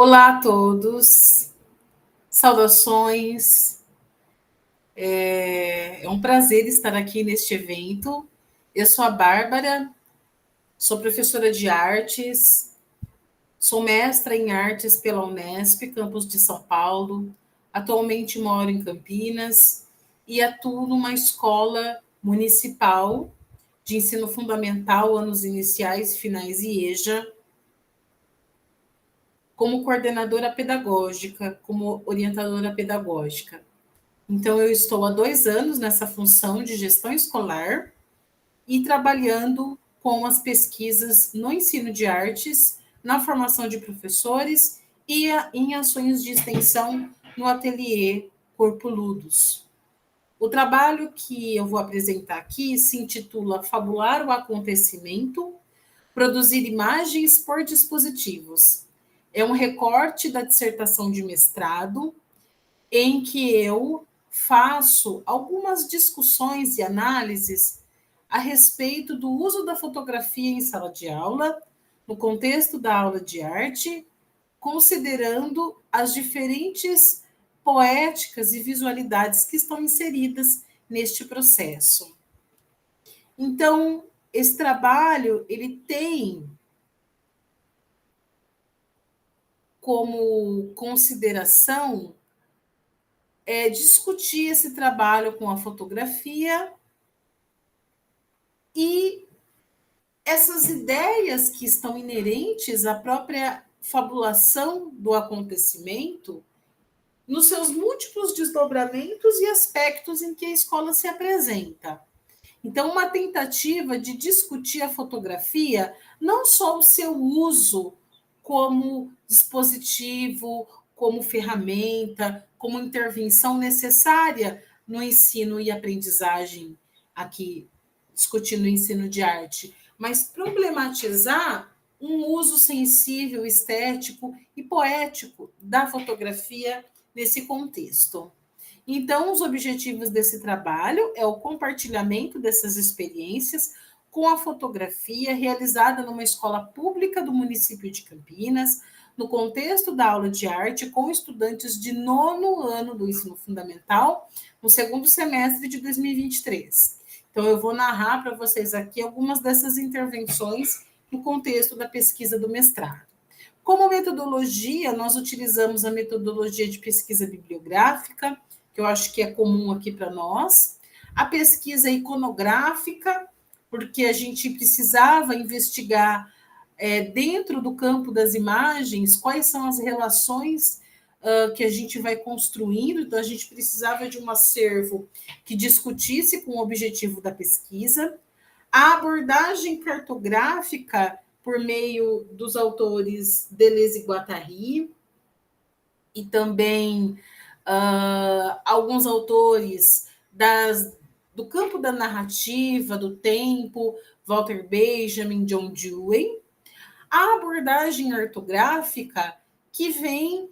Olá a todos, saudações. É um prazer estar aqui neste evento. Eu sou a Bárbara, sou professora de artes, sou mestra em artes pela Unesp, campus de São Paulo. Atualmente moro em Campinas e atuo numa escola municipal de ensino fundamental, anos iniciais, finais e EJA, como coordenadora pedagógica, como orientadora pedagógica. Então, eu estou há 2 anos nessa função de gestão escolar e trabalhando com as pesquisas no ensino de artes, na formação de professores e em ações de extensão no ateliê Corpo Ludus. O trabalho que eu vou apresentar aqui se intitula Fabular o Acontecimento, Produzir Imagens por Dispositivos. É um recorte da dissertação de mestrado em que eu faço algumas discussões e análises a respeito do uso da fotografia em sala de aula, no contexto da aula de arte, considerando as diferentes poéticas e visualidades que estão inseridas neste processo. Então, esse trabalho, ele tem como consideração discutir esse trabalho com a fotografia e essas ideias que estão inerentes à própria fabulação do acontecimento, nos seus múltiplos desdobramentos e aspectos em que a escola se apresenta. Então, uma tentativa de discutir a fotografia, não só o seu uso como dispositivo, como ferramenta, como intervenção necessária no ensino e aprendizagem, aqui discutindo o ensino de arte, mas problematizar um uso sensível, estético e poético da fotografia nesse contexto. Então, os objetivos desse trabalho é o compartilhamento dessas experiências com a fotografia realizada numa escola pública do município de Campinas, no contexto da aula de arte com estudantes de 9º ano do ensino fundamental, no segundo semestre de 2023. Então, eu vou narrar para vocês aqui algumas dessas intervenções no contexto da pesquisa do mestrado. Como metodologia, nós utilizamos a metodologia de pesquisa bibliográfica, que eu acho que é comum aqui para nós, a pesquisa iconográfica, porque a gente precisava investigar dentro do campo das imagens quais são as relações que a gente vai construindo, então a gente precisava de um acervo que discutisse com o objetivo da pesquisa, a abordagem cartográfica por meio dos autores Deleuze e Guattari, e também alguns autores do campo da narrativa, do tempo, Walter Benjamin, John Dewey, a abordagem ortográfica que vem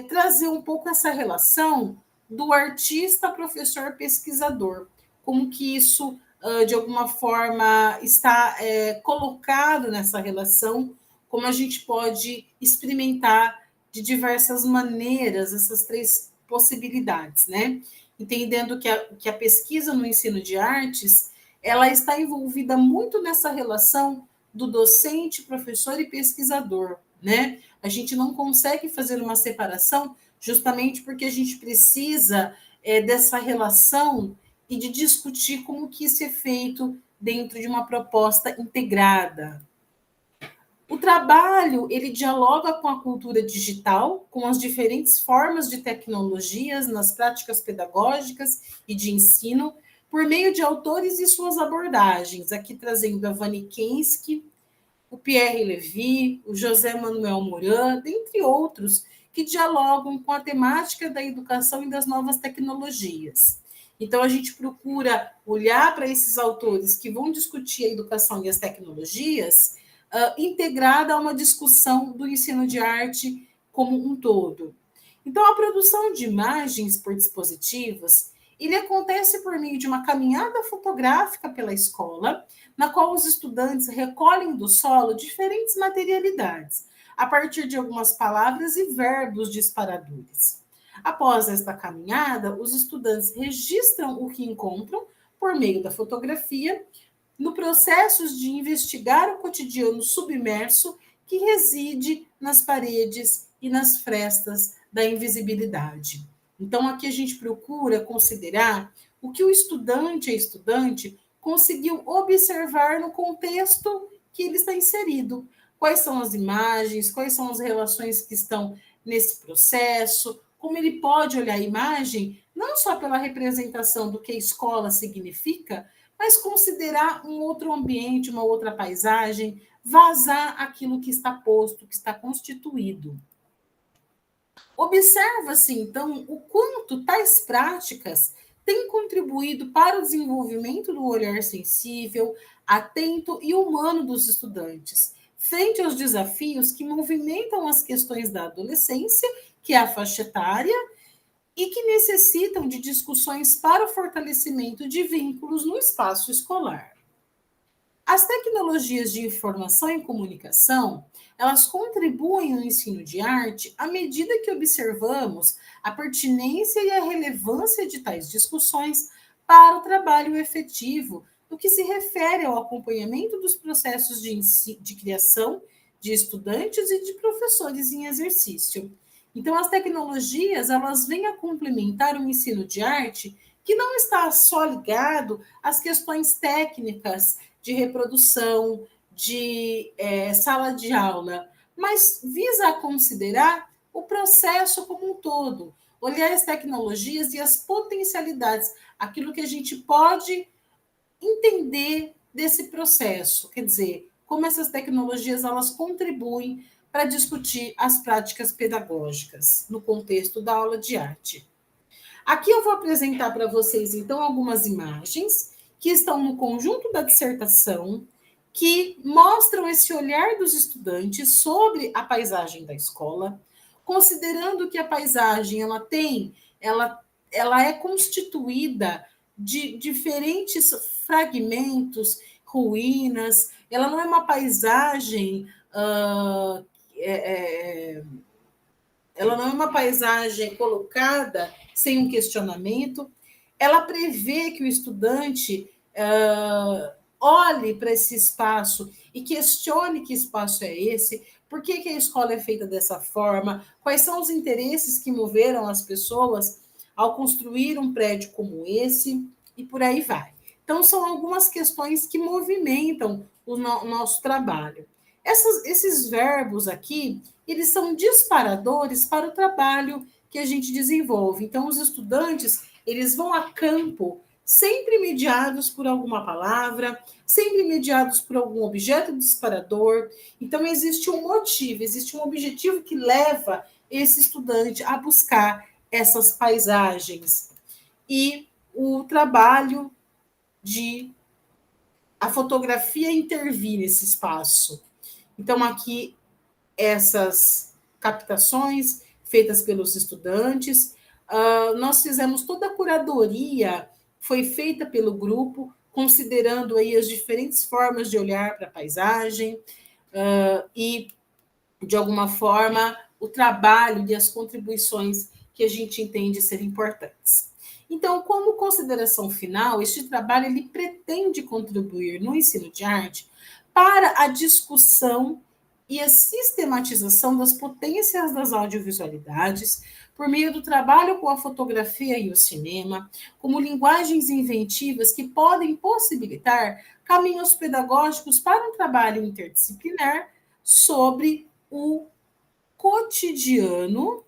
trazer um pouco essa relação do artista, professor, pesquisador, como que isso, de alguma forma, está colocado nessa relação, como a gente pode experimentar de diversas maneiras essas três possibilidades, né? Entendendo que a pesquisa no ensino de artes, ela está envolvida muito nessa relação do docente, professor e pesquisador, né? A gente não consegue fazer uma separação justamente porque a gente precisa dessa relação e de discutir como que isso é feito dentro de uma proposta integrada. O trabalho, ele dialoga com a cultura digital, com as diferentes formas de tecnologias nas práticas pedagógicas e de ensino, por meio de autores e suas abordagens, aqui trazendo a Vanikensky, o Pierre Levy, o José Manuel Morin, dentre outros, que dialogam com a temática da educação e das novas tecnologias. Então, a gente procura olhar para esses autores que vão discutir a educação e as tecnologias, integrada a uma discussão do ensino de arte como um todo. Então, a produção de imagens por dispositivos, ele acontece por meio de uma caminhada fotográfica pela escola, na qual os estudantes recolhem do solo diferentes materialidades. a partir de algumas palavras e verbos disparadores. Após esta caminhada, os estudantes registram o que encontram por meio da fotografia, no processo de investigar o cotidiano submerso que reside nas paredes e nas frestas da invisibilidade. Então, aqui a gente procura considerar o que o estudante, a estudante, conseguiu observar no contexto que ele está inserido. Quais são as imagens, quais são as relações que estão nesse processo, como ele pode olhar a imagem, não só pela representação do que a escola significa, mas considerar um outro ambiente, uma outra paisagem, vazar aquilo que está posto, que está constituído. Observa-se, então, o quanto tais práticas têm contribuído para o desenvolvimento do olhar sensível, atento e humano dos estudantes, frente aos desafios que movimentam as questões da adolescência, que é a faixa etária, e que necessitam de discussões para o fortalecimento de vínculos no espaço escolar. As tecnologias de informação e comunicação, elas contribuem no ensino de arte à medida que observamos a pertinência e a relevância de tais discussões para o trabalho efetivo, no que se refere ao acompanhamento dos processos de criação de estudantes e de professores em exercício. Então, as tecnologias, elas vêm a complementar o ensino de arte que não está só ligado às questões técnicas de reprodução, de sala de aula, mas visa considerar o processo como um todo, olhar as tecnologias e as potencialidades, aquilo que a gente pode entender desse processo, quer dizer, como essas tecnologias elas contribuem para discutir as práticas pedagógicas no contexto da aula de arte. Aqui eu vou apresentar para vocês, então, algumas imagens que estão no conjunto da dissertação, que mostram esse olhar dos estudantes sobre a paisagem da escola, considerando que a paisagem ela é constituída de diferentes fragmentos, ruínas, ela não é uma paisagem ela não é uma paisagem colocada sem um questionamento, ela prevê que o estudante olhe para esse espaço e questione que espaço é esse, por que a escola é feita dessa forma, quais são os interesses que moveram as pessoas ao construir um prédio como esse, e por aí vai. Então, são algumas questões que movimentam o nosso trabalho. Esses verbos aqui, eles são disparadores para o trabalho que a gente desenvolve. Então, os estudantes, eles vão a campo, sempre mediados por alguma palavra, sempre mediados por algum objeto disparador. Então, existe um motivo, existe um objetivo que leva esse estudante a buscar essas paisagens. E o trabalho a fotografia intervir nesse espaço. Então, aqui, essas captações feitas pelos estudantes, nós fizemos toda a curadoria, foi feita pelo grupo, considerando aí as diferentes formas de olhar para a paisagem, e, de alguma forma, o trabalho e as contribuições que a gente entende ser importantes. Então, como consideração final, este trabalho ele pretende contribuir no ensino de arte para a discussão e a sistematização das potências das audiovisualidades por meio do trabalho com a fotografia e o cinema, como linguagens inventivas que podem possibilitar caminhos pedagógicos para um trabalho interdisciplinar sobre o cotidiano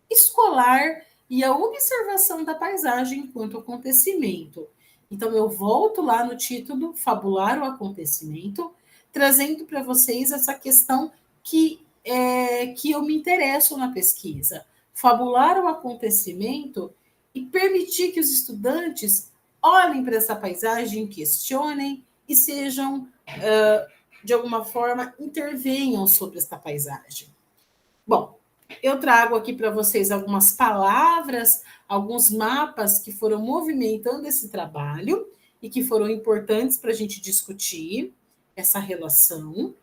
escolar e a observação da paisagem enquanto acontecimento. Então, eu volto lá no título, Fabular o Acontecimento, trazendo para vocês essa questão que eu me interesso na pesquisa. Fabular o acontecimento e permitir que os estudantes olhem para essa paisagem, questionem e sejam, de alguma forma, intervenham sobre esta paisagem. Bom, eu trago aqui para vocês algumas palavras, alguns mapas que foram movimentando esse trabalho e que foram importantes para a gente discutir essa relação.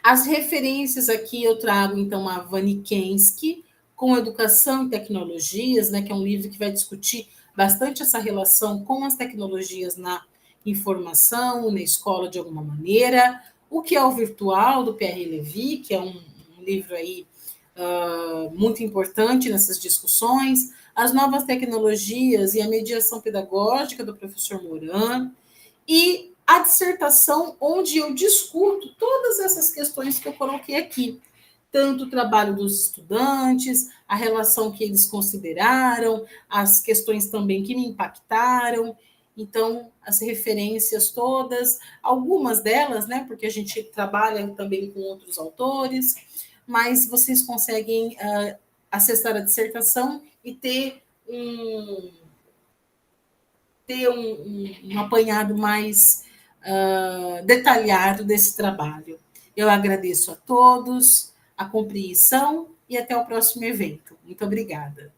As referências aqui eu trago, então, a Vanikensky, com Educação e Tecnologias, né, que é um livro que vai discutir bastante essa relação com as tecnologias na informação, na escola, de alguma maneira. O que é o virtual, do Pierre Levy, que é um livro aí muito importante nessas discussões. As novas tecnologias e a mediação pedagógica, do professor Moran, e a dissertação, onde eu discuto todas essas questões que eu coloquei aqui, tanto o trabalho dos estudantes, a relação que eles consideraram, as questões também que me impactaram. Então, as referências todas, algumas delas, né, porque a gente trabalha também com outros autores, mas vocês conseguem acessar a dissertação e ter um apanhado mais detalhado desse trabalho. Eu agradeço a todos a compreensão e até o próximo evento. Muito obrigada.